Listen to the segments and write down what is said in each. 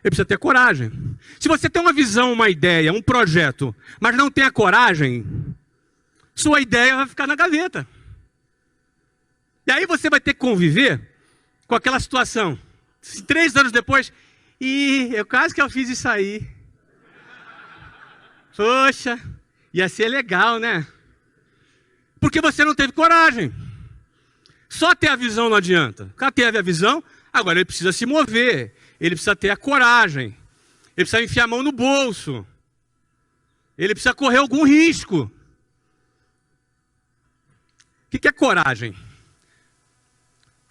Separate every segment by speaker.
Speaker 1: Ele precisa ter coragem. Se você tem uma visão, uma ideia, um projeto, mas não tem a coragem, sua ideia vai ficar na gaveta. E aí você vai ter que conviver com aquela situação. 3 anos depois, eu quase que eu fiz isso aí. Poxa, ia ser legal, né? Porque você não teve coragem. Só ter a visão não adianta. O cara teve a visão, agora ele precisa se mover. Ele precisa ter a coragem. Ele precisa enfiar a mão no bolso. Ele precisa correr algum risco. O que é coragem?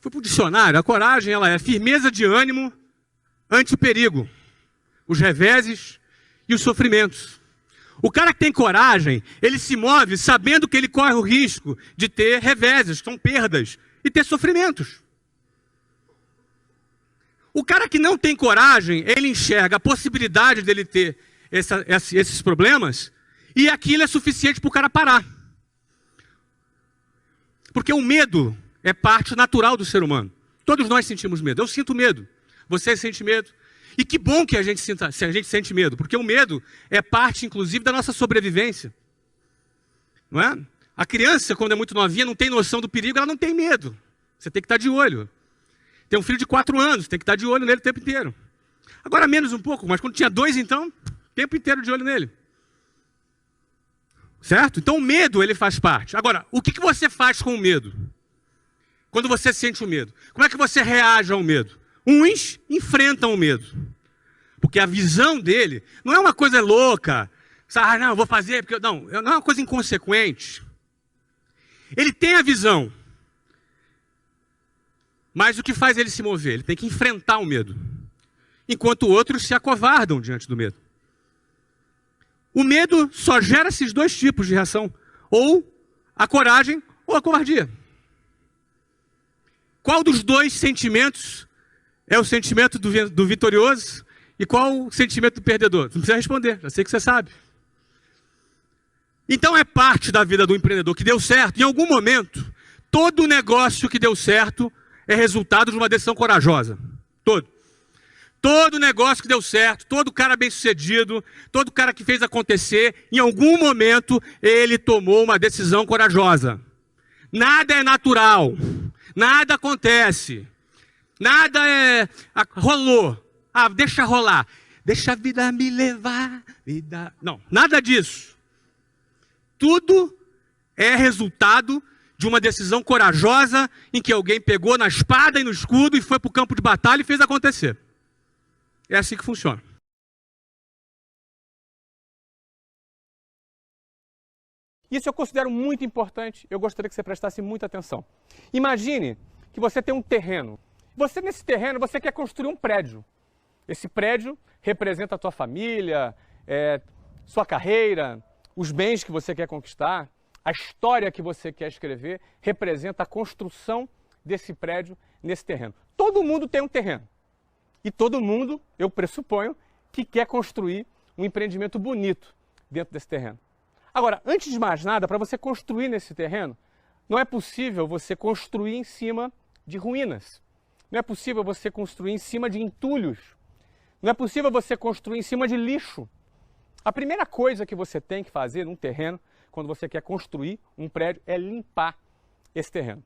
Speaker 1: Fui para o dicionário. A coragem ela é firmeza de ânimo ante o perigo, os reveses e os sofrimentos. O cara que tem coragem, ele se move sabendo que ele corre o risco de ter reveses, que são perdas, e ter sofrimentos. O cara que não tem coragem, ele enxerga a possibilidade dele ter esses problemas, e aquilo é suficiente para o cara parar. Porque o medo é parte natural do ser humano. Todos nós sentimos medo. Eu sinto medo. Você sente medo. E que bom que a gente sente medo, porque o medo é parte, inclusive, da nossa sobrevivência. Não é? A criança, quando é muito novinha, não tem noção do perigo, ela não tem medo. Você tem que estar de olho. Tem um filho de 4 anos, tem que estar de olho nele o tempo inteiro. Agora menos um pouco, mas quando tinha 2, então, o tempo inteiro de olho nele. Certo? Então o medo, ele faz parte. Agora, o que você faz com o medo? Quando você sente o medo? Como é que você reage ao medo? Uns enfrentam o medo. Porque a visão dele não é uma coisa louca. Não, eu vou fazer, porque não é uma coisa inconsequente. Ele tem a visão. Mas o que faz ele se mover? Ele tem que enfrentar o medo. Enquanto outros se acovardam diante do medo. O medo só gera esses 2 tipos de reação. Ou a coragem ou a covardia. Qual dos 2 sentimentos é o sentimento do vitorioso e qual o sentimento do perdedor? Não precisa responder, já sei que você sabe. Então é parte da vida do empreendedor que deu certo. Em algum momento, todo negócio que deu certo é resultado de uma decisão corajosa. Todo negócio que deu certo, todo cara bem-sucedido, todo cara que fez acontecer, em algum momento ele tomou uma decisão corajosa. Nada é natural, nada acontece. Nada rolou. Deixa rolar. Deixa a vida me levar. Não, nada disso. Tudo é resultado de uma decisão corajosa em que alguém pegou na espada e no escudo e foi para o campo de batalha e fez acontecer. É assim que funciona. Isso eu considero muito importante. Eu gostaria que você prestasse muita atenção. Imagine que você tem um terreno. Você, nesse terreno, você quer construir um prédio. Esse prédio representa a tua família, sua carreira, os bens que você quer conquistar, a história que você quer escrever, representa a construção desse prédio nesse terreno. Todo mundo tem um terreno. E todo mundo, eu pressuponho, que quer construir um empreendimento bonito dentro desse terreno. Agora, antes de mais nada, para você construir nesse terreno, não é possível você construir em cima de ruínas. Não é possível você construir em cima de entulhos. Não é possível você construir em cima de lixo. A primeira coisa que você tem que fazer num terreno, quando você quer construir um prédio, é limpar esse terreno.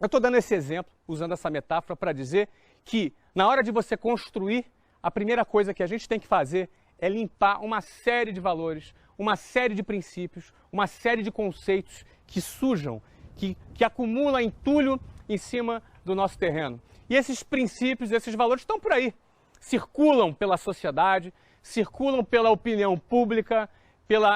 Speaker 1: Eu estou dando esse exemplo, usando essa metáfora, para dizer que, na hora de você construir, a primeira coisa que a gente tem que fazer é limpar uma série de valores, uma série de princípios, uma série de conceitos que sujam, que acumulam entulho em cima do nosso terreno. E esses princípios, esses valores estão por aí, circulam pela sociedade, circulam pela opinião pública,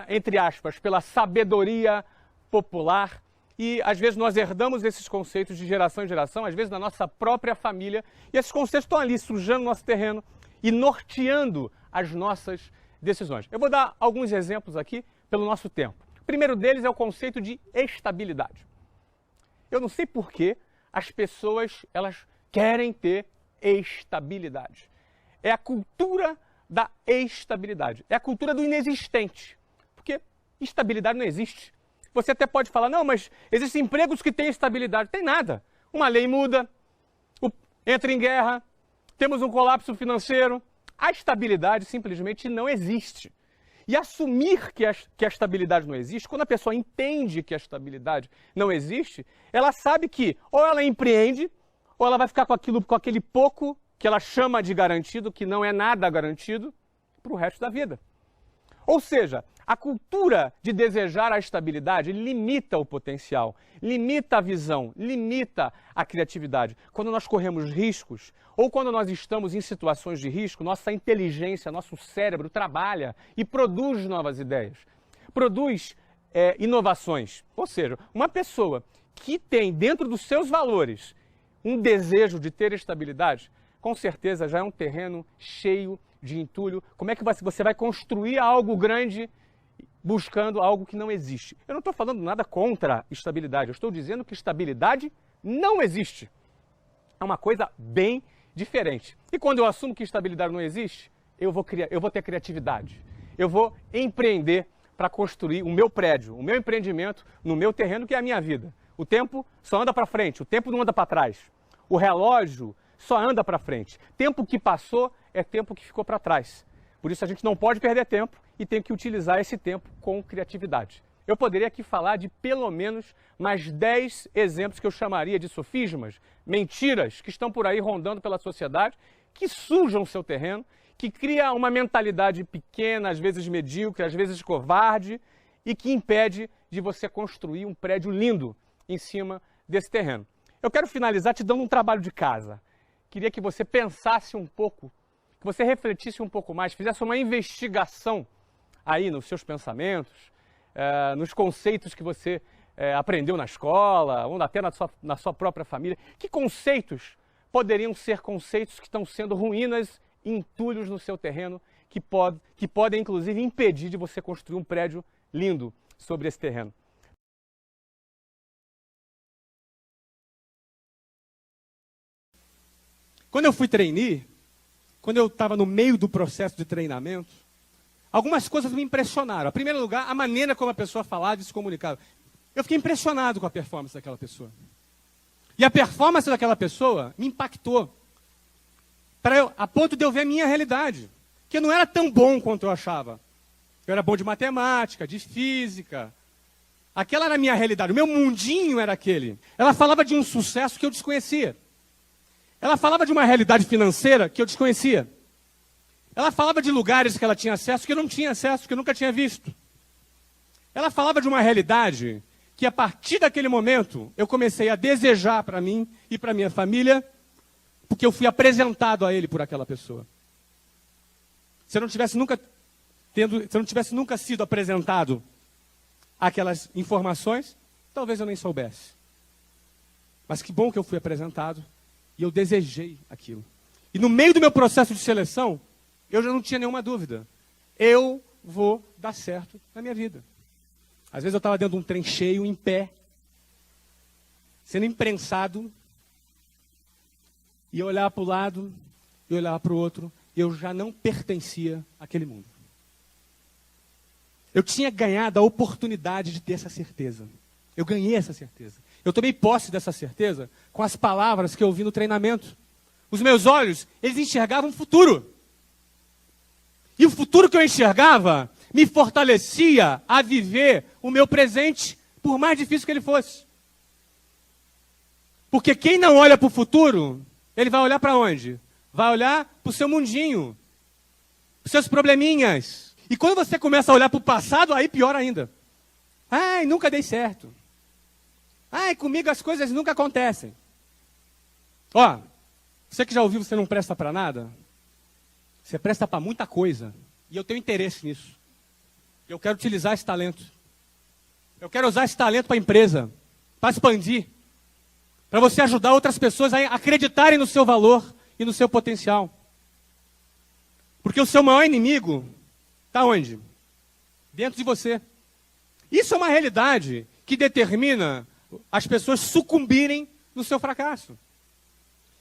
Speaker 1: entre aspas, pela sabedoria popular. E às vezes nós herdamos esses conceitos de geração em geração, às vezes na nossa própria família, e esses conceitos estão ali sujando nosso terreno e norteando as nossas decisões. Eu vou dar alguns exemplos aqui pelo nosso tempo. O primeiro deles é o conceito de estabilidade. Eu não sei por que as pessoas elas querem ter estabilidade. É a cultura da estabilidade, é a cultura do inexistente, porque estabilidade não existe. Você até pode falar, não, mas existem empregos que têm estabilidade. Tem nada. Uma lei muda, entra em guerra, temos um colapso financeiro. A estabilidade simplesmente não existe. E assumir que a estabilidade não existe, quando a pessoa entende que a estabilidade não existe, ela sabe que ou ela empreende, ou ela vai ficar com aquele pouco que ela chama de garantido, que não é nada garantido, para o resto da vida. Ou seja, a cultura de desejar a estabilidade limita o potencial, limita a visão, limita a criatividade. Quando nós corremos riscos, ou quando nós estamos em situações de risco, nossa inteligência, nosso cérebro trabalha e produz novas ideias, produz inovações. Ou seja, uma pessoa que tem dentro dos seus valores um desejo de ter estabilidade, com certeza já é um terreno cheio de entulho. Como é que você vai construir algo grande buscando algo que não existe? Eu não estou falando nada contra estabilidade, eu estou dizendo que estabilidade não existe. É uma coisa bem diferente. E quando eu assumo que estabilidade não existe, eu vou ter criatividade. Eu vou empreender para construir o meu prédio, o meu empreendimento no meu terreno, que é a minha vida. O tempo só anda para frente, o tempo não anda para trás. O relógio só anda para frente. Tempo que passou é tempo que ficou para trás. Por isso a gente não pode perder tempo e tem que utilizar esse tempo com criatividade. Eu poderia aqui falar de pelo menos mais 10 exemplos que eu chamaria de sofismas, mentiras que estão por aí rondando pela sociedade, que sujam o seu terreno, que cria uma mentalidade pequena, às vezes medíocre, às vezes covarde, e que impede de você construir um prédio lindo em cima desse terreno. Eu quero finalizar te dando um trabalho de casa. Queria que você pensasse um pouco, que você refletisse um pouco mais, fizesse uma investigação aí nos seus pensamentos, nos conceitos que você aprendeu na escola, ou até na sua própria família. Que conceitos poderiam ser conceitos que estão sendo ruínas, entulhos no seu terreno, que podem inclusive impedir de você construir um prédio lindo sobre esse terreno?
Speaker 2: Quando eu fui trainee, quando eu estava no meio do processo de treinamento, algumas coisas me impressionaram. Em primeiro lugar, a maneira como a pessoa falava e se comunicava. Eu fiquei impressionado com a performance daquela pessoa. E a performance daquela pessoa me impactou, a ponto de eu ver a minha realidade, que eu não era tão bom quanto eu achava. Eu era bom de matemática, de física. Aquela era a minha realidade, o meu mundinho era aquele. Ela falava de um sucesso que eu desconhecia. Ela falava de uma realidade financeira que eu desconhecia. Ela falava de lugares que ela tinha acesso que eu não tinha acesso, que eu nunca tinha visto. Ela falava de uma realidade que, a partir daquele momento, eu comecei a desejar para mim e para minha família, porque eu fui apresentado a ele por aquela pessoa. Se eu não tivesse nunca sido apresentado àquelas informações, talvez eu nem soubesse. Mas que bom que eu fui apresentado. E eu desejei aquilo. E no meio do meu processo de seleção, eu já não tinha nenhuma dúvida. Eu vou dar certo na minha vida. Às vezes eu estava dentro de um trem cheio, em pé, sendo imprensado, e eu olhava para o lado, e olhava para o outro, e eu já não pertencia àquele mundo. Eu tinha ganhado a oportunidade de ter essa certeza. Eu ganhei essa certeza. Eu tomei posse dessa certeza com as palavras que eu ouvi no treinamento. Os meus olhos, eles enxergavam o futuro. E o futuro que eu enxergava me fortalecia a viver o meu presente, por mais difícil que ele fosse. Porque quem não olha para o futuro, ele vai olhar para onde? Vai olhar para o seu mundinho, para os seus probleminhas. E quando você começa a olhar para o passado, aí pior ainda. Ai, nunca dei certo. Ai, comigo as coisas nunca acontecem. Ó, você que já ouviu, você não presta para nada? Você presta para muita coisa. E eu tenho interesse nisso. Eu quero utilizar esse talento. Eu quero usar esse talento para a empresa, para expandir, para você ajudar outras pessoas a acreditarem no seu valor e no seu potencial. Porque o seu maior inimigo está onde? Dentro de você. Isso é uma realidade que determina as pessoas sucumbirem no seu fracasso.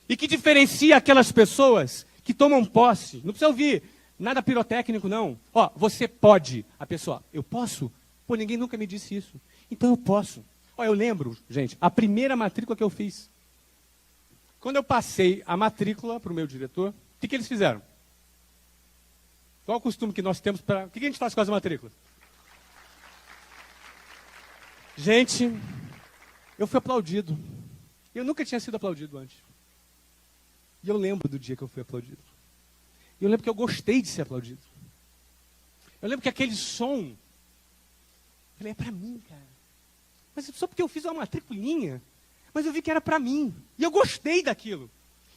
Speaker 2: E que diferencia aquelas pessoas que tomam posse. Não precisa ouvir nada pirotécnico, não. Ó, você pode. A pessoa, eu posso? Pô, ninguém nunca me disse isso. Então eu posso. Ó, eu lembro, gente, a primeira matrícula que eu fiz. Quando eu passei a matrícula para o meu diretor, o que eles fizeram? Qual o costume que nós temos para... O que a gente faz com as matrículas? Gente, eu fui aplaudido. Eu nunca tinha sido aplaudido antes. E eu lembro do dia que eu fui aplaudido. E eu lembro que eu gostei de ser aplaudido. Eu lembro que aquele som... Eu falei, é pra mim, cara. Mas só porque eu fiz uma matriculinha. Mas eu vi que era pra mim. E eu gostei daquilo.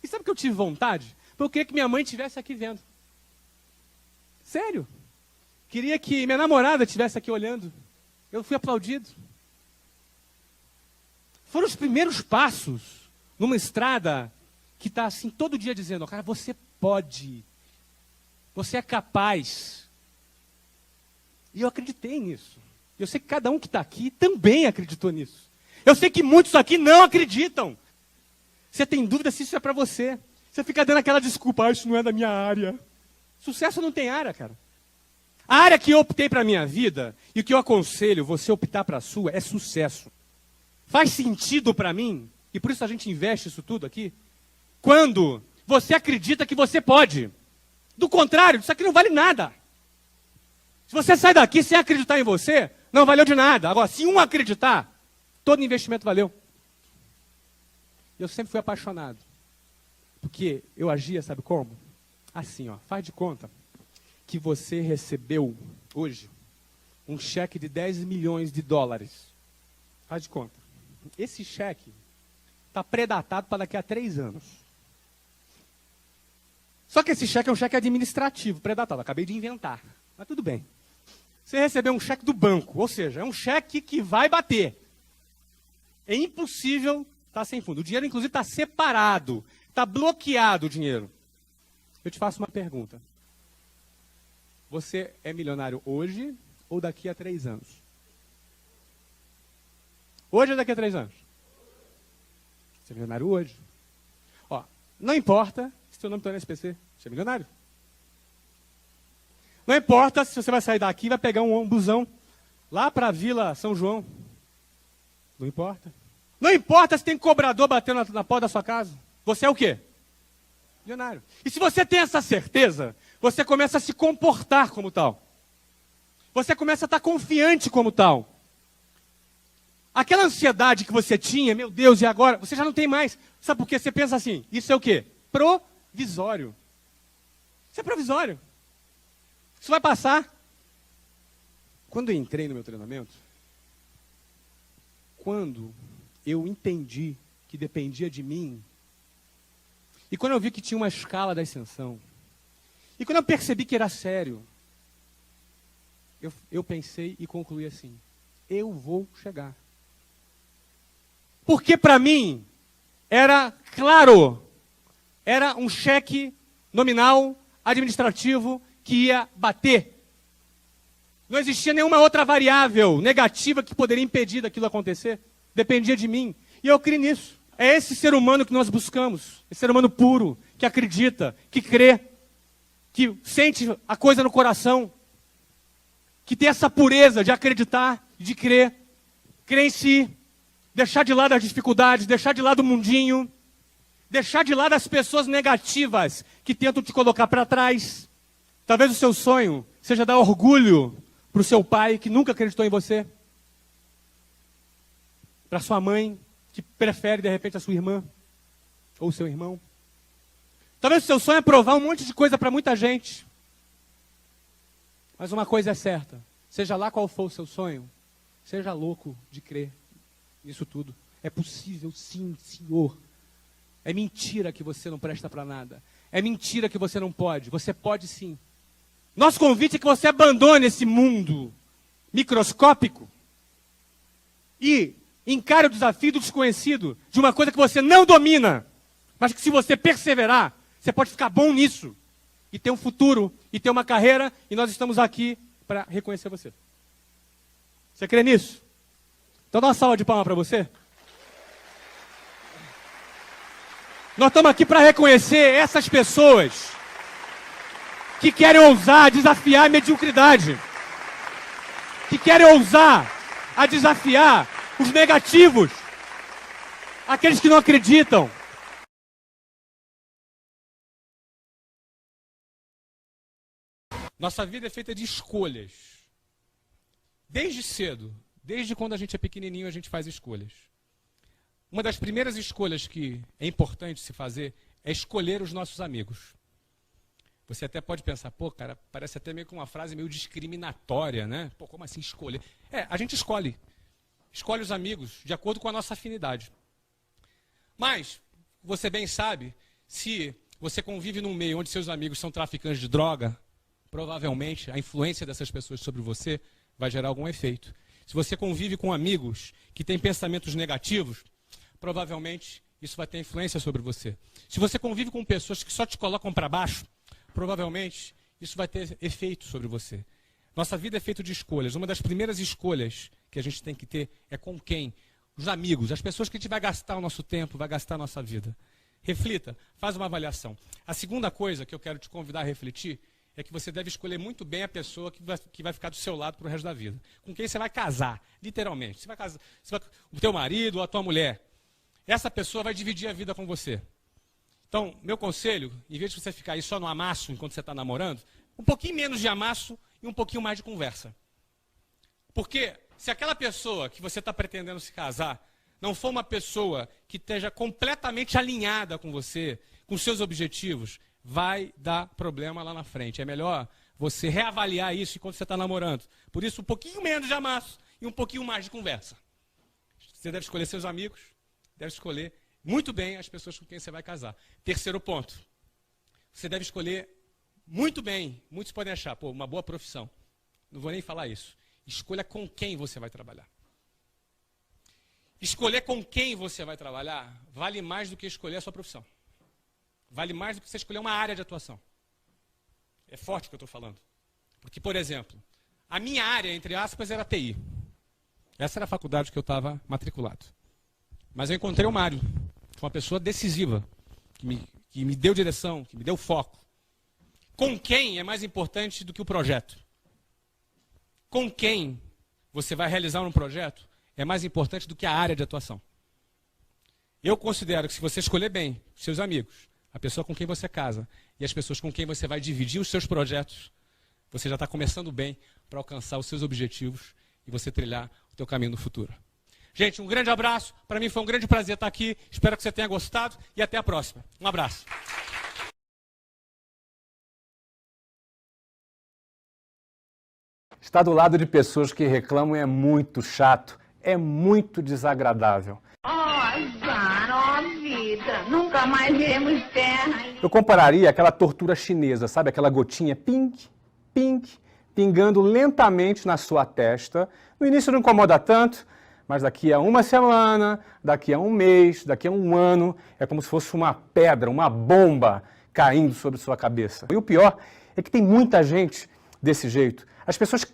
Speaker 2: E sabe o que eu tive vontade? Porque eu queria que minha mãe estivesse aqui vendo. Sério. Queria que minha namorada estivesse aqui olhando. Eu fui aplaudido. Foram os primeiros passos numa estrada que está assim todo dia dizendo, cara, você pode. Você é capaz. E eu acreditei nisso. Eu sei que cada um que está aqui também acreditou nisso. Eu sei que muitos aqui não acreditam. Você tem dúvida se isso é para você. Você fica dando aquela desculpa, isso não é da minha área. Sucesso não tem área, cara. A área que eu optei para a minha vida, e o que eu aconselho você optar para a sua, é sucesso. Faz sentido para mim, e por isso a gente investe isso tudo aqui, quando você acredita que você pode. Do contrário, isso aqui não vale nada. Se você sai daqui sem acreditar em você, não valeu de nada. Agora, se um acreditar, todo investimento valeu. Eu sempre fui apaixonado. Porque eu agia, sabe como? Assim, ó, faz de conta que você recebeu hoje um cheque de 10 milhões de dólares. Faz de conta. Esse cheque está predatado para daqui a 3 anos. Só que esse cheque é um cheque administrativo, predatado. Acabei de inventar. Mas tudo bem. Você recebeu um cheque do banco, ou seja, é um cheque que vai bater. É impossível estar sem fundo. O dinheiro, inclusive, está separado. Está bloqueado o dinheiro. Eu te faço uma pergunta. Você é milionário hoje ou daqui a 3 anos? Hoje ou daqui a 3 anos? Você é milionário hoje. Ó, não importa se seu nome está no SPC, você é milionário. Não importa se você vai sair daqui e vai pegar um busão lá para a Vila São João. Não importa. Não importa se tem cobrador batendo na porta da sua casa. Você é o quê? Milionário. E se você tem essa certeza, você começa a se comportar como tal. Você começa a estar confiante como tal. Aquela ansiedade que você tinha, meu Deus, e agora? Você já não tem mais. Sabe por quê? Você pensa assim, isso é o quê? Provisório. Isso é provisório. Isso vai passar. Quando eu entrei no meu treinamento, quando eu entendi que dependia de mim, e quando eu vi que tinha uma escala da ascensão, e quando eu percebi que era sério, eu pensei e concluí assim, eu vou chegar. Porque para mim, era claro, era um cheque nominal, administrativo, que ia bater. Não existia nenhuma outra variável negativa que poderia impedir daquilo acontecer. Dependia de mim. E eu criei nisso. É esse ser humano que nós buscamos. Esse ser humano puro, que acredita, que crê, que sente a coisa no coração, que tem essa pureza de acreditar, de crer, crer em si, deixar de lado as dificuldades, deixar de lado o mundinho, deixar de lado as pessoas negativas que tentam te colocar para trás. Talvez o seu sonho seja dar orgulho para o seu pai, que nunca acreditou em você. Para sua mãe, que prefere, de repente, a sua irmã. Ou o seu irmão. Talvez o seu sonho é provar um monte de coisa para muita gente. Mas uma coisa é certa. Seja lá qual for o seu sonho, seja louco de crer nisso tudo. É possível, sim, senhor. É mentira que você não presta para nada. É mentira que você não pode. Você pode sim. Nosso convite é que você abandone esse mundo microscópico e encare o desafio do desconhecido, de uma coisa que você não domina, mas que se você perseverar, você pode ficar bom nisso, e ter um futuro, e ter uma carreira, e nós estamos aqui para reconhecer você. Você crê nisso? Então dá uma salva de palmas para você. Nós estamos aqui para reconhecer essas pessoas que querem ousar desafiar a mediocridade, que querem ousar a desafiar os negativos, aqueles que não acreditam. Nossa vida é feita de escolhas. Desde cedo, desde quando a gente é pequenininho, a gente faz escolhas. Uma das primeiras escolhas que é importante se fazer é escolher os nossos amigos. Você até pode pensar, pô, cara, parece até meio que uma frase meio discriminatória, né? Pô, como assim escolher? A gente escolhe. Escolhe os amigos de acordo com a nossa afinidade. Mas, você bem sabe, se você convive num meio onde seus amigos são traficantes de droga, provavelmente a influência dessas pessoas sobre você vai gerar algum efeito. Se você convive com amigos que têm pensamentos negativos, provavelmente isso vai ter influência sobre você. Se você convive com pessoas que só te colocam para baixo, provavelmente isso vai ter efeito sobre você. Nossa vida é feita de escolhas. Uma das primeiras escolhas que a gente tem que ter é com quem? Os amigos, as pessoas que a gente vai gastar o nosso tempo, vai gastar a nossa vida. Reflita, faz uma avaliação. A segunda coisa que eu quero te convidar a refletir é que você deve escolher muito bem a pessoa que vai ficar do seu lado para o resto da vida. Com quem você vai casar, literalmente. Você vai casar, o teu marido ou a tua mulher. Essa pessoa vai dividir a vida com você. Então, meu conselho, em vez de você ficar aí só no amasso enquanto você está namorando, um pouquinho menos de amasso e um pouquinho mais de conversa. Porque se aquela pessoa que você está pretendendo se casar não for uma pessoa que esteja completamente alinhada com você, com seus objetivos, vai dar problema lá na frente. É melhor você reavaliar isso enquanto você está namorando. Por isso, um pouquinho menos de amasso e um pouquinho mais de conversa. Você deve escolher seus amigos, deve escolher muito bem as pessoas com quem você vai casar. Terceiro ponto, você deve escolher muito bem, muitos podem achar, pô, uma boa profissão. Não vou nem falar isso. Escolha com quem você vai trabalhar. Escolher com quem você vai trabalhar vale mais do que escolher a sua profissão. Vale mais do que você escolher uma área de atuação. É forte o que eu estou falando. Porque, por exemplo, a minha área, entre aspas, era TI. Essa era a faculdade que eu estava matriculado. Mas eu encontrei o Mário, uma pessoa decisiva, que me deu direção, que me deu foco. Com quem é mais importante do que o projeto? Com quem você vai realizar um projeto é mais importante do que a área de atuação. Eu considero que se você escolher bem seus amigos, a pessoa com quem você casa e as pessoas com quem você vai dividir os seus projetos, você já está começando bem para alcançar os seus objetivos e você trilhar o teu caminho no futuro. Gente, um grande abraço. Para mim foi um grande prazer estar aqui. Espero que você tenha gostado e até a próxima. Um abraço.
Speaker 1: Estar do lado de pessoas que reclamam é muito chato, é muito desagradável.
Speaker 3: Azar, vida, nunca mais iremos terra.
Speaker 1: Eu compararia aquela tortura chinesa, sabe? Aquela gotinha pink, pink, pingando lentamente na sua testa. No início não incomoda tanto, mas daqui a uma semana, daqui a um mês, daqui a um ano, é como se fosse uma pedra, uma bomba caindo sobre sua cabeça. E o pior é que tem muita gente desse jeito. As pessoas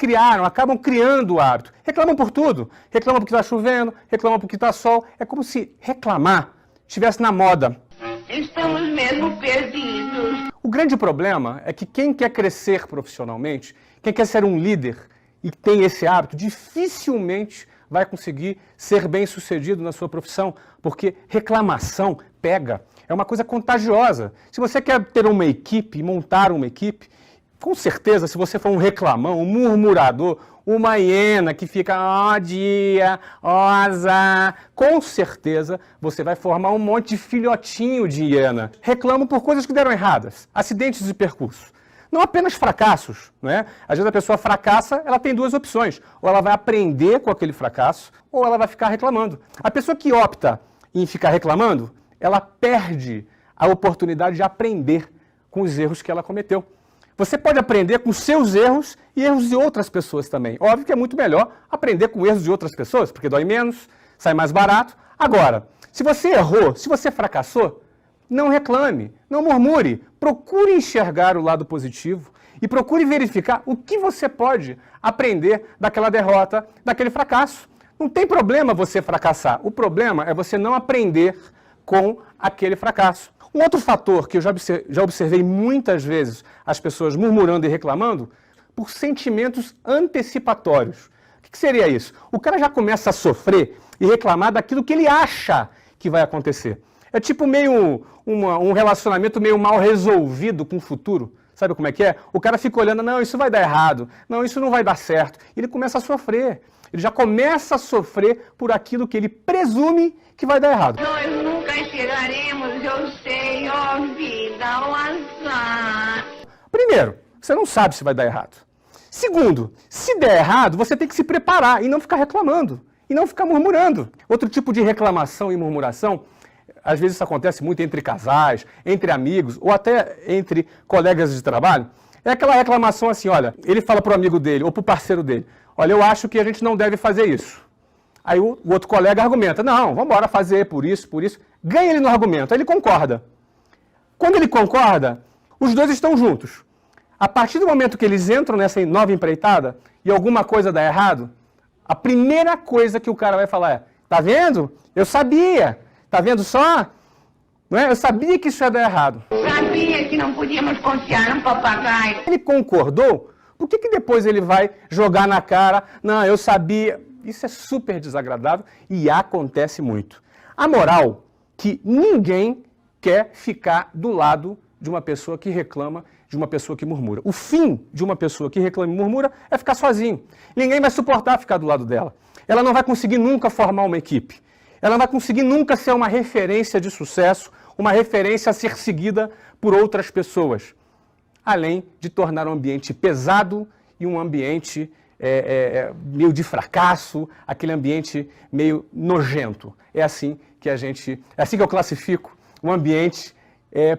Speaker 1: acabam criando o hábito. Reclamam por tudo. Reclamam porque está chovendo, reclamam porque está sol. É como se reclamar estivesse na moda.
Speaker 3: Estamos mesmo perdidos.
Speaker 1: O grande problema é que quem quer crescer profissionalmente, quem quer ser um líder e tem esse hábito, dificilmente vai conseguir ser bem-sucedido na sua profissão, porque reclamação pega. É uma coisa contagiosa. Se você quer ter uma equipe, montar uma equipe, com certeza, se você for um reclamão, um murmurador, uma hiena que fica, ó dia, ó azar, com certeza você vai formar um monte de filhotinho de hiena. Reclamam por coisas que deram erradas, acidentes de percurso. Não apenas fracassos, né? Às vezes a pessoa fracassa, ela tem duas opções. Ou ela vai aprender com aquele fracasso, ou ela vai ficar reclamando. A pessoa que opta em ficar reclamando, ela perde a oportunidade de aprender com os erros que ela cometeu. Você pode aprender com seus erros e erros de outras pessoas também. Óbvio que é muito melhor aprender com erros de outras pessoas, porque dói menos, sai mais barato. Agora, se você errou, se você fracassou, não reclame, não murmure. Procure enxergar o lado positivo e procure verificar o que você pode aprender daquela derrota, daquele fracasso. Não tem problema você fracassar. O problema é você não aprender com aquele fracasso. Um outro fator que eu já observei muitas vezes as pessoas murmurando e reclamando por sentimentos antecipatórios. O que seria isso? O cara já começa a sofrer e reclamar daquilo que ele acha que vai acontecer. É tipo meio um relacionamento meio mal resolvido com o futuro. Sabe como é que é? O cara fica olhando, não, isso vai dar errado, não, isso não vai dar certo. Ele começa a sofrer. Ele já começa a sofrer por aquilo que ele presume que vai dar errado.
Speaker 3: Nós nunca chegaremos, eu sei, ó vida, ó azar.
Speaker 1: Primeiro, você não sabe se vai dar errado. Segundo, se der errado, você tem que se preparar e não ficar reclamando, e não ficar murmurando. Outro tipo de reclamação e murmuração, às vezes isso acontece muito entre casais, entre amigos, ou até entre colegas de trabalho, é aquela reclamação assim, olha, ele fala para o amigo dele ou para o parceiro dele, olha, eu acho que a gente não deve fazer isso. Aí o outro colega argumenta, não, vamos embora fazer por isso, ganha ele no argumento, aí ele concorda. Quando ele concorda, os dois estão juntos. A partir do momento que eles entram nessa nova empreitada e alguma coisa dá errado, a primeira coisa que o cara vai falar é, tá vendo? Eu sabia, tá vendo só? Não é? Eu sabia que isso ia dar errado.
Speaker 3: Sabia que não podíamos confiar num papagaio.
Speaker 1: Ele concordou, por que depois ele vai jogar na cara, não, eu sabia? Isso é super desagradável e acontece muito. A moral que ninguém quer ficar do lado de uma pessoa que reclama, de uma pessoa que murmura. O fim de uma pessoa que reclama e murmura é ficar sozinho. Ninguém vai suportar ficar do lado dela. Ela não vai conseguir nunca formar uma equipe. Ela não vai conseguir nunca ser uma referência de sucesso, uma referência a ser seguida por outras pessoas. Além de tornar o ambiente pesado e um ambiente meio de fracasso, aquele ambiente meio nojento. É assim que eu classifico um ambiente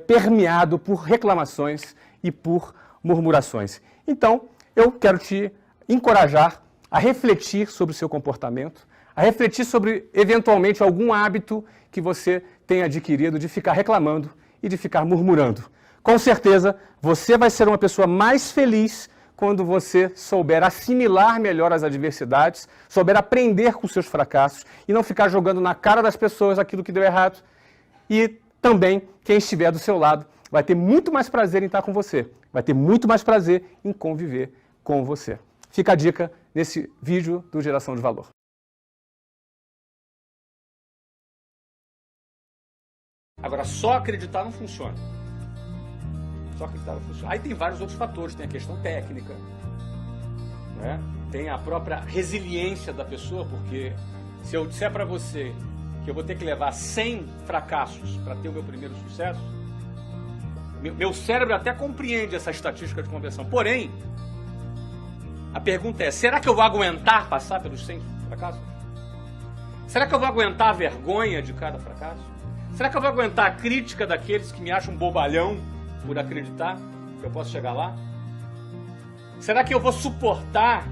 Speaker 1: permeado por reclamações e por murmurações. Então, eu quero te encorajar a refletir sobre o seu comportamento, a refletir sobre, eventualmente, algum hábito que você tenha adquirido de ficar reclamando e de ficar murmurando. Com certeza, você vai ser uma pessoa mais feliz quando você souber assimilar melhor as adversidades, souber aprender com seus fracassos e não ficar jogando na cara das pessoas aquilo que deu errado. E também, quem estiver do seu lado vai ter muito mais prazer em estar com você, vai ter muito mais prazer em conviver com você. Fica a dica nesse vídeo do Geração de Valor. Agora, só acreditar não funciona. Só acreditar não funciona. Aí tem vários outros fatores, tem a questão técnica, né? Tem a própria resiliência da pessoa, porque se eu disser para você que eu vou ter que levar 100 fracassos para ter o meu primeiro sucesso, meu cérebro até compreende essa estatística de conversão. Porém, a pergunta é, será que eu vou aguentar passar pelos 100 fracassos? Será que eu vou aguentar a vergonha de cada fracasso? Será que eu vou aguentar a crítica daqueles que me acham bobalhão por acreditar que eu posso chegar lá? Será que eu vou suportar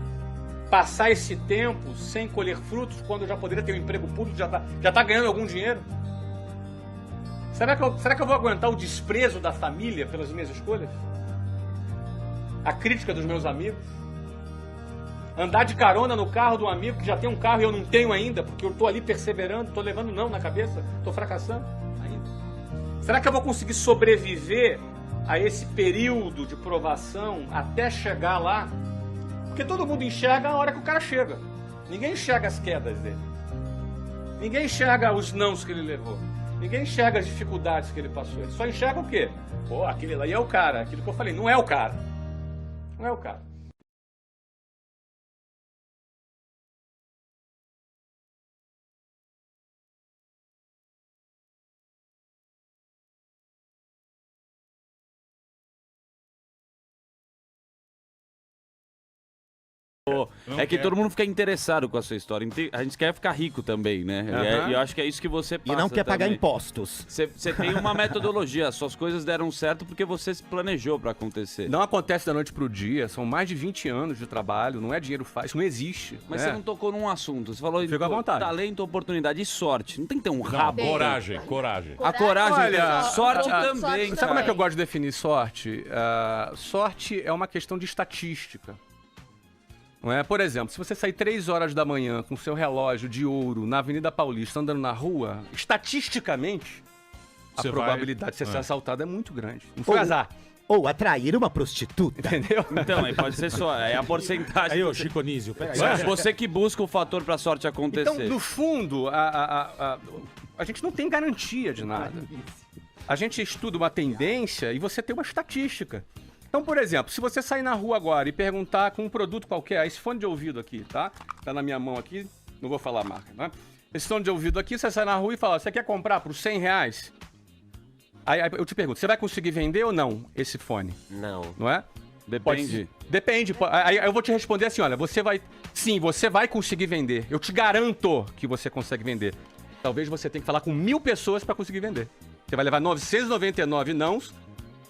Speaker 1: passar esse tempo sem colher frutos quando eu já poderia ter um emprego público, já tá ganhando algum dinheiro? Será que eu vou aguentar o desprezo da família pelas minhas escolhas? A crítica dos meus amigos? Andar de carona no carro do amigo que já tem um carro e eu não tenho ainda, porque eu estou ali perseverando, estou levando não na cabeça, estou fracassando ainda? Será que eu vou conseguir sobreviver a esse período de provação até chegar lá? Porque todo mundo enxerga a hora que o cara chega. Ninguém enxerga as quedas dele. Ninguém enxerga os nãos que ele levou. Ninguém enxerga as dificuldades que ele passou. Ele só enxerga o quê? Pô, aquele lá é o cara. Aquilo que eu falei, não é o cara. Não é o cara.
Speaker 4: É que todo mundo fica interessado com a sua história. A gente quer ficar rico também, né? E eu acho que é isso que você passa.
Speaker 5: E não quer pagar
Speaker 4: também.
Speaker 5: impostos.
Speaker 4: Você tem uma metodologia, suas coisas deram certo porque você se planejou pra acontecer.
Speaker 1: Não acontece da noite pro dia, são mais de 20 anos de trabalho, não é dinheiro fácil, isso não existe.
Speaker 4: Mas
Speaker 1: né?
Speaker 4: você não tocou num assunto, você falou
Speaker 1: Fica à vontade.
Speaker 4: talento, oportunidade e sorte. Não tem que ter um rabo.
Speaker 6: Coragem.
Speaker 4: A coragem,
Speaker 1: Olha,
Speaker 4: sorte também.
Speaker 1: Sabe como é que eu gosto de definir sorte? Sorte é uma questão de estatística. Não é? Por exemplo, se você sair 3 horas da manhã com seu relógio de ouro na Avenida Paulista andando na rua, estatisticamente, a probabilidade de você ser assaltado é muito grande. Não foi azar.
Speaker 5: Ou atrair uma prostituta.
Speaker 1: Entendeu?
Speaker 4: Então, aí pode ser só. É a porcentagem.
Speaker 6: Aí, ô, Chico Nísio, pega aí.
Speaker 4: Mas você que busca o fator pra sorte acontecer.
Speaker 1: Então, no fundo, a gente não tem garantia de nada. A gente estuda uma tendência e você tem uma estatística. Então, por exemplo, se você sair na rua agora e perguntar com um produto qualquer, esse fone de ouvido aqui, tá? Tá na minha mão aqui, não vou falar a marca, né? Esse fone de ouvido aqui, você sai na rua e fala, você quer comprar por R$100? Aí eu te pergunto, você vai conseguir vender ou não esse fone?
Speaker 6: Não.
Speaker 1: Não é?
Speaker 4: Depende.
Speaker 1: Depende. Aí eu vou te responder assim, olha, você vai conseguir vender. Eu te garanto que você consegue vender. Talvez você tenha que falar com 1000 pessoas para conseguir vender. Você vai levar 999 nãos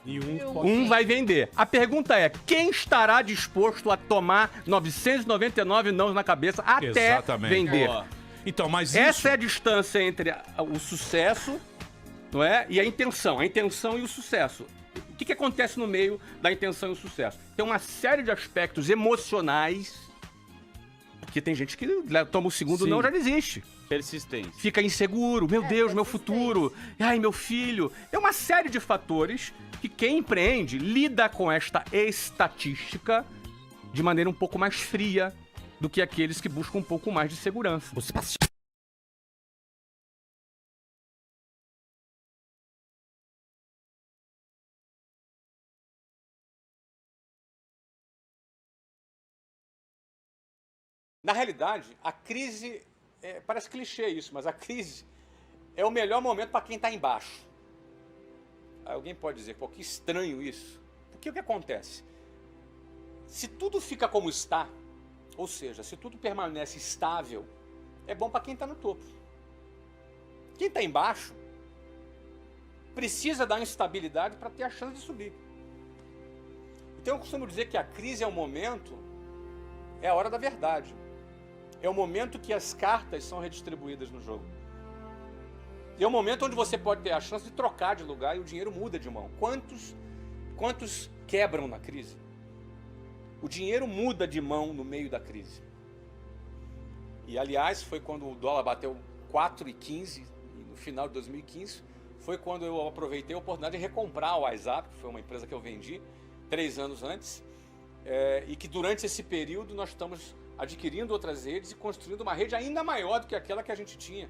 Speaker 2: E
Speaker 1: um vai vender. A pergunta é, quem estará disposto a tomar 999 nãos na cabeça até
Speaker 7: Exatamente.
Speaker 1: vender?
Speaker 7: Ó. Então, mas
Speaker 1: Essa é a distância entre o sucesso, não é? E a intenção e o sucesso. O que acontece no meio da intenção e o sucesso? Tem uma série de aspectos emocionais, porque tem gente que toma o segundo
Speaker 4: Sim.
Speaker 1: não, já desiste.
Speaker 4: Persistência.
Speaker 1: Fica inseguro, meu Deus, meu futuro, ai, meu filho. É uma série de fatores que quem empreende lida com esta estatística de maneira um pouco mais fria do que aqueles que buscam um pouco mais de segurança. Na realidade, a crise, parece clichê isso, mas a crise é o melhor momento para quem está embaixo. Alguém pode dizer, pô, que estranho isso. Porque o que acontece? Se tudo fica como está, ou seja, se tudo permanece estável, é bom para quem está no topo. Quem está embaixo precisa da instabilidade para ter a chance de subir. Então eu costumo dizer que a crise é o momento, é a hora da verdade. É o momento que as cartas são redistribuídas no jogo. E é o momento onde você pode ter a chance de trocar de lugar e o dinheiro muda de mão. Quantos quebram na crise? O dinheiro muda de mão no meio da crise. E, aliás, foi quando o dólar bateu 4,15, no final de 2015, foi quando eu aproveitei a oportunidade de recomprar o WhatsApp, que foi uma empresa que eu vendi 3 anos antes, e que durante esse período nós estamos adquirindo outras redes e construindo uma rede ainda maior do que aquela que a gente tinha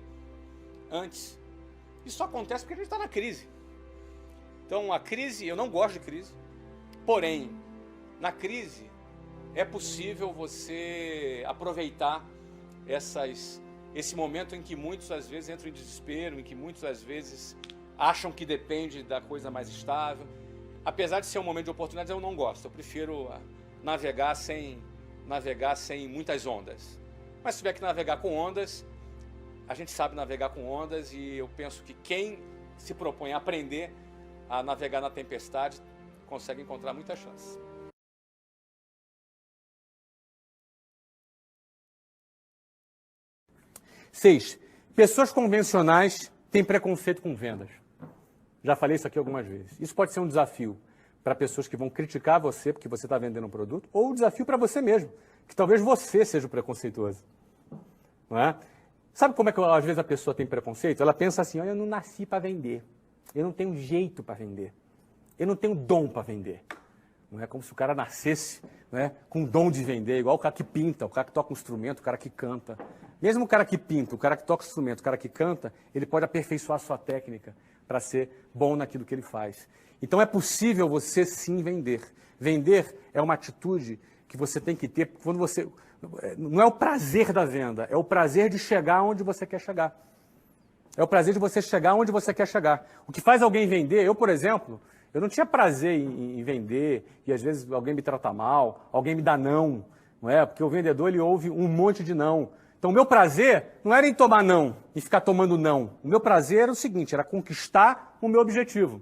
Speaker 1: antes. Isso acontece porque a gente está na crise. Então, a crise, eu não gosto de crise, porém, na crise é possível você aproveitar esse momento em que muitos às vezes entram em desespero, em que muitos às vezes acham que depende da coisa mais estável. Apesar de ser um momento de oportunidades, eu não gosto. Eu prefiro navegar sem muitas ondas. Mas se tiver que navegar com ondas, a gente sabe navegar com ondas e eu penso que quem se propõe a aprender a navegar na tempestade consegue encontrar muita chance. Seis, pessoas convencionais têm preconceito com vendas. Já falei isso aqui algumas vezes. Isso pode ser um desafio para pessoas que vão criticar você porque você está vendendo um produto, ou um desafio para você mesmo, que talvez você seja o preconceituoso. Não é? Sabe como é que às vezes a pessoa tem preconceito? Ela pensa assim, olha, eu não nasci para vender, eu não tenho jeito para vender, eu não tenho dom para vender. Não é como se o cara nascesse, né, com dom de vender, igual o cara que pinta, o cara que toca um instrumento, o cara que canta. Mesmo o cara que pinta, o cara que toca instrumento, o cara que canta, ele pode aperfeiçoar a sua técnica para ser bom naquilo que ele faz. Então é possível você sim vender. Vender é uma atitude que você tem que ter quando você... Não é o prazer da venda, é o prazer de chegar onde você quer chegar. É o prazer de você chegar onde você quer chegar. O que faz alguém vender, eu, por exemplo, eu não tinha prazer em vender, e às vezes alguém me trata mal, alguém me dá não é? Porque o vendedor, ele ouve um monte de não. Então, o meu prazer não era em tomar não, em ficar tomando não. O meu prazer era o seguinte, era conquistar o meu objetivo.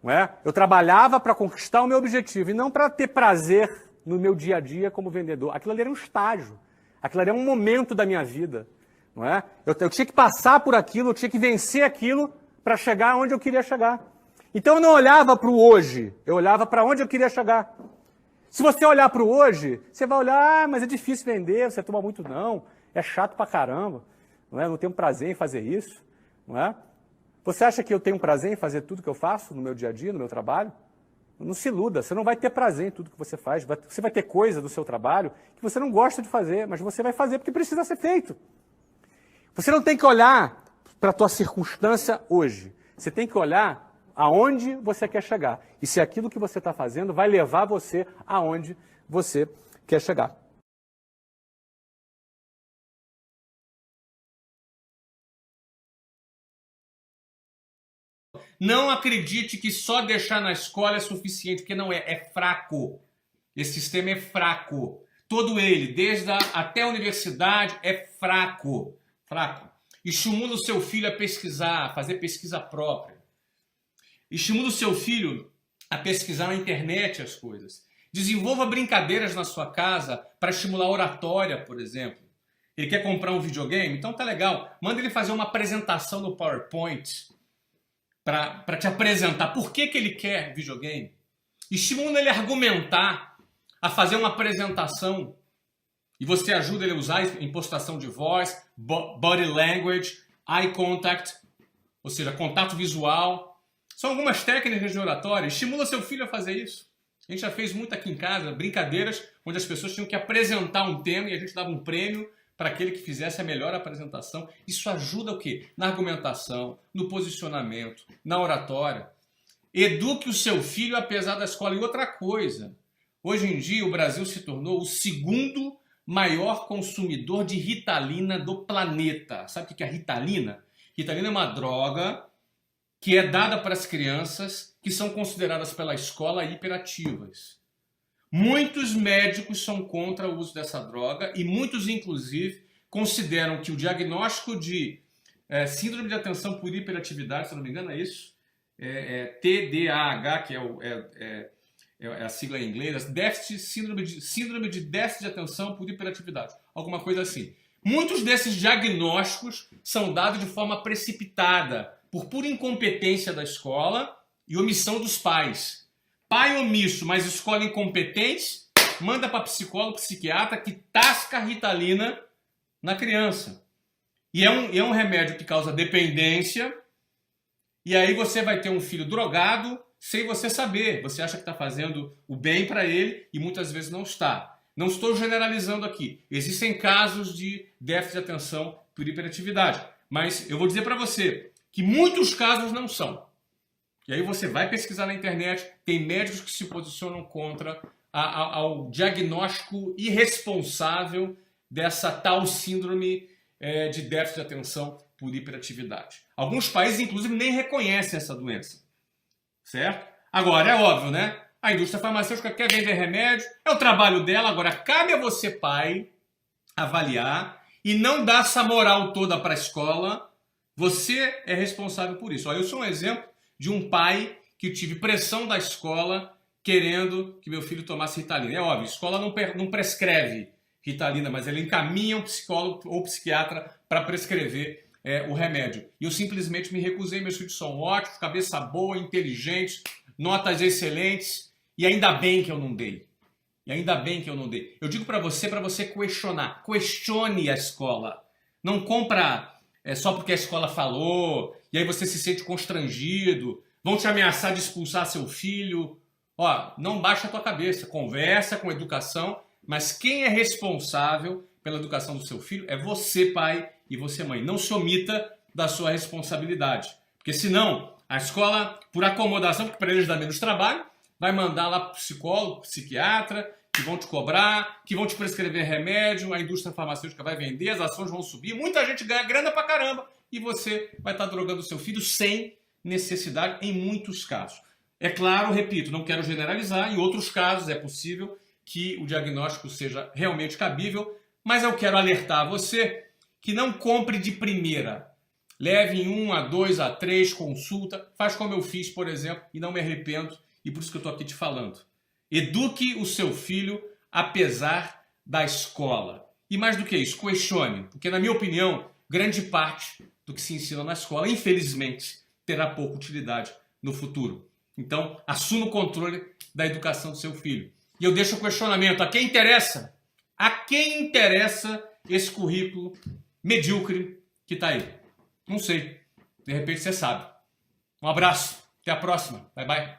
Speaker 1: Não é? Eu trabalhava para conquistar o meu objetivo, e não para ter prazer no meu dia a dia como vendedor. Aquilo ali era um estágio, aquilo ali era um momento da minha vida. Não é? Eu tinha que passar por aquilo, eu tinha que vencer aquilo para chegar onde eu queria chegar. Então eu não olhava para o hoje, eu olhava para onde eu queria chegar. Se você olhar para o hoje, você vai olhar, mas é difícil vender, você toma muito não, é chato pra caramba, não é? Eu não tenho prazer em fazer isso, não é? Você acha que eu tenho prazer em fazer tudo que eu faço no meu dia a dia, no meu trabalho? Não se iluda, você não vai ter prazer em tudo que você faz, você vai ter coisa do seu trabalho que você não gosta de fazer, mas você vai fazer porque precisa ser feito. Você não tem que olhar para a tua circunstância hoje, você tem que olhar aonde você quer chegar e se aquilo que você está fazendo vai levar você aonde você quer chegar. Não acredite que só deixar na escola é suficiente, porque não é, é fraco. Esse sistema é fraco. Todo ele, até a universidade, é fraco. Fraco. Estimula o seu filho a pesquisar, a fazer pesquisa própria. Estimula o seu filho a pesquisar na internet as coisas. Desenvolva brincadeiras na sua casa para estimular a oratória, por exemplo. Ele quer comprar um videogame? Então tá legal. Manda ele fazer uma apresentação no PowerPoint para te apresentar por que ele quer videogame. Estimula ele a argumentar, a fazer uma apresentação. E você ajuda ele a usar impostação de voz, body language, eye contact, ou seja, contato visual. São algumas técnicas de oratória. Estimula seu filho a fazer isso. A gente já fez muito aqui em casa, brincadeiras onde as pessoas tinham que apresentar um tema e a gente dava um prêmio para aquele que fizesse a melhor apresentação. Isso ajuda o quê? Na argumentação, no posicionamento, na oratória. Eduque o seu filho apesar da escola. E outra coisa, hoje em dia o Brasil se tornou o segundo maior consumidor de Ritalina do planeta. Sabe o que é a Ritalina? Ritalina é uma droga que é dada para as crianças que são consideradas pela escola hiperativas. Muitos médicos são contra o uso dessa droga e muitos, inclusive, consideram que o diagnóstico de síndrome de atenção por hiperatividade, se não me engano é isso, TDAH, que é a sigla em inglês, síndrome de déficit de atenção por hiperatividade, alguma coisa assim. Muitos desses diagnósticos são dados de forma precipitada, por pura incompetência da escola e omissão dos pais. Pai omisso, mas escola incompetente, manda para psicólogo, psiquiatra que tasca a Ritalina na criança. E é um remédio que causa dependência, e aí você vai ter um filho drogado sem você saber. Você acha que está fazendo o bem para ele e muitas vezes não está. Não estou generalizando aqui. Existem casos de déficit de atenção por hiperatividade, mas eu vou dizer para você que muitos casos não são. E aí você vai pesquisar na internet, tem médicos que se posicionam contra ao diagnóstico irresponsável dessa tal síndrome de déficit de atenção por hiperatividade. Alguns países, inclusive, nem reconhecem essa doença. Certo? Agora, é óbvio, né? A indústria farmacêutica quer vender remédio, é o trabalho dela. Agora, cabe a você, pai, avaliar e não dar essa moral toda para a escola. Você é responsável por isso. Olha, eu sou um exemplo de um pai que tive pressão da escola querendo que meu filho tomasse Ritalina. É óbvio, a escola não prescreve Ritalina, mas ela encaminha um psicólogo ou psiquiatra para prescrever o remédio. E eu simplesmente me recusei. Meus filhos são ótimos, cabeça boa, inteligentes, notas excelentes, e ainda bem que eu não dei. E ainda bem que eu não dei. Eu digo para você questionar. Questione a escola. Não compra só porque a escola falou, e aí você se sente constrangido, vão te ameaçar de expulsar seu filho. Ó, não baixa a tua cabeça, conversa com educação, mas quem é responsável pela educação do seu filho é você, pai, e você, mãe. Não se omita da sua responsabilidade, porque senão a escola, por acomodação, porque para eles dá menos trabalho, vai mandar lá para o psicólogo, psiquiatra, que vão te cobrar, que vão te prescrever remédio, a indústria farmacêutica vai vender, as ações vão subir, muita gente ganha grana pra caramba e você vai estar drogando o seu filho sem necessidade em muitos casos. É claro, repito, não quero generalizar, em outros casos é possível que o diagnóstico seja realmente cabível, mas eu quero alertar você que não compre de primeira. Leve em 1 a 2 a 3, consulta, faz como eu fiz, por exemplo, e não me arrependo, e por isso que eu estou aqui te falando. Eduque o seu filho apesar da escola. E mais do que isso, questione. Porque, na minha opinião, grande parte do que se ensina na escola, infelizmente, terá pouca utilidade no futuro. Então, assuma o controle da educação do seu filho. E eu deixo o questionamento. A quem interessa? A quem interessa esse currículo medíocre que está aí? Não sei. De repente você sabe. Um abraço. Até a próxima. Bye, bye.